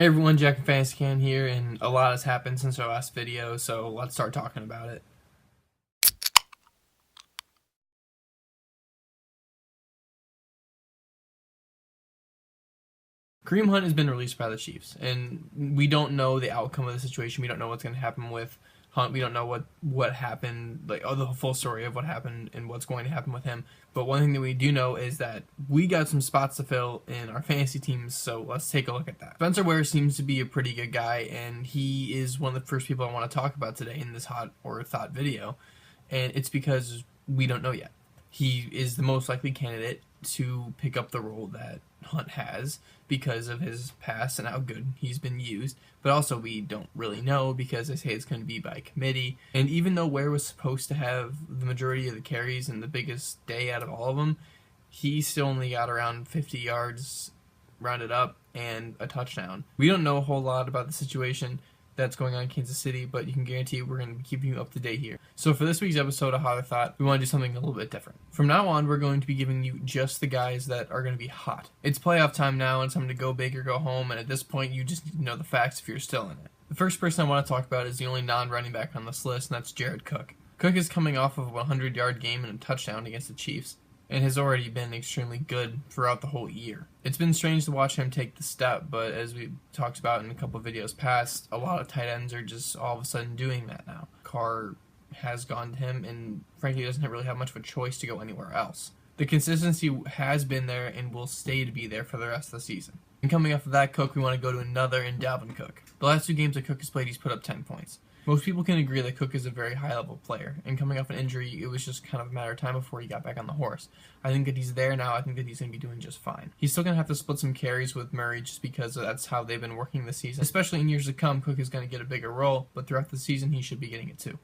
Hey everyone, Jack and Fantasy Can here, and a lot has happened since our last video, so let's start talking about it. Kareem Hunt has been released by the Chiefs, and we don't know the outcome of the situation. We don't know what's going to happen with Hunt. We don't know what happened, the full story of what happened and what's going to happen with him. But one thing that we do know is that we got some spots to fill in our fantasy teams, so let's take a look at that. Spencer Ware seems to be a pretty good guy, and he is one of the first people I want to talk about today in this hot or thought video, and it's because we don't know yet. He is the most likely candidate to pick up the role that Hunt has because of his past and how good he's been used, but also we don't really know because they say it's going to be by committee. And even though Ware was supposed to have the majority of the carries and the biggest day out of all of them, he still only got around 50 yards rounded up and a touchdown. We don't know a whole lot about the situation that's going on in Kansas City, but you can guarantee we're going to be keeping you up to date here. So for this week's episode of Hot or Thought, we want to do something a little bit different. From now on, we're going to be giving you just the guys that are going to be hot. It's playoff time now, and it's time to go big or go home, and at this point, you just need to know the facts if you're still in it. The first person I want to talk about is the only non-running back on this list, and that's Jared Cook. Cook is coming off of a 100-yard game and a touchdown against the Chiefs, and has already been extremely good throughout the whole year. It's been strange to watch him take the step, but as we talked about in a couple of videos past, a lot of tight ends are just all of a sudden doing that now. Carr has gone to him, and frankly doesn't really have much of a choice to go anywhere else. The consistency has been there and will stay to be there for the rest of the season. And coming off of that Cook, we want to go to another in Dalvin Cook. The last two games that Cook has played, he's put up 10 points. Most people can agree that Cook is a very high-level player, and coming off an injury, it was just kind of a matter of time before he got back on the horse. I think that he's there now. I think that he's going to be doing just fine. He's still going to have to split some carries with Murray just because that's how they've been working this season. Especially in years to come, Cook is going to get a bigger role, but throughout the season, he should be getting it too.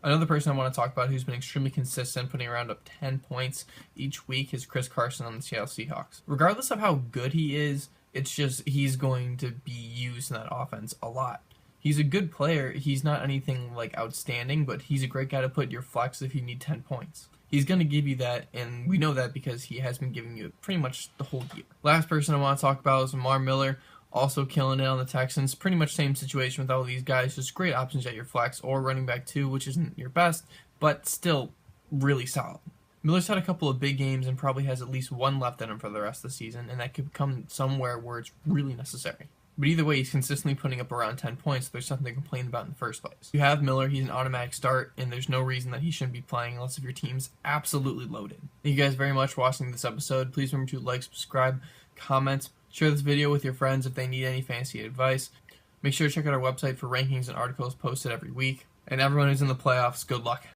Another person I want to talk about who's been extremely consistent, putting around up 10 points each week, is Chris Carson on the Seattle Seahawks. Regardless of how good he is, it's just he's going to be used in that offense a lot. He's a good player. He's not anything like outstanding, but he's a great guy to put in your flex if you need 10 points. He's going to give you that, and we know that because he has been giving you pretty much the whole year. Last person I want to talk about is Lamar Miller, also killing it on the Texans. Pretty much same situation with all these guys, just great options at your flex or running back 2, which isn't your best, but still really solid. Miller's had a couple of big games and probably has at least one left in him for the rest of the season, and that could come somewhere where it's really necessary. But either way, he's consistently putting up around 10 points, so there's something to complain about in the first place. You have Miller, he's an automatic start, and there's no reason that he shouldn't be playing unless if your team's absolutely loaded. Thank you guys very much for watching this episode. Please remember to like, subscribe, comment, share this video with your friends if they need any fantasy advice. Make sure to check out our website for rankings and articles posted every week. And everyone who's in the playoffs, good luck.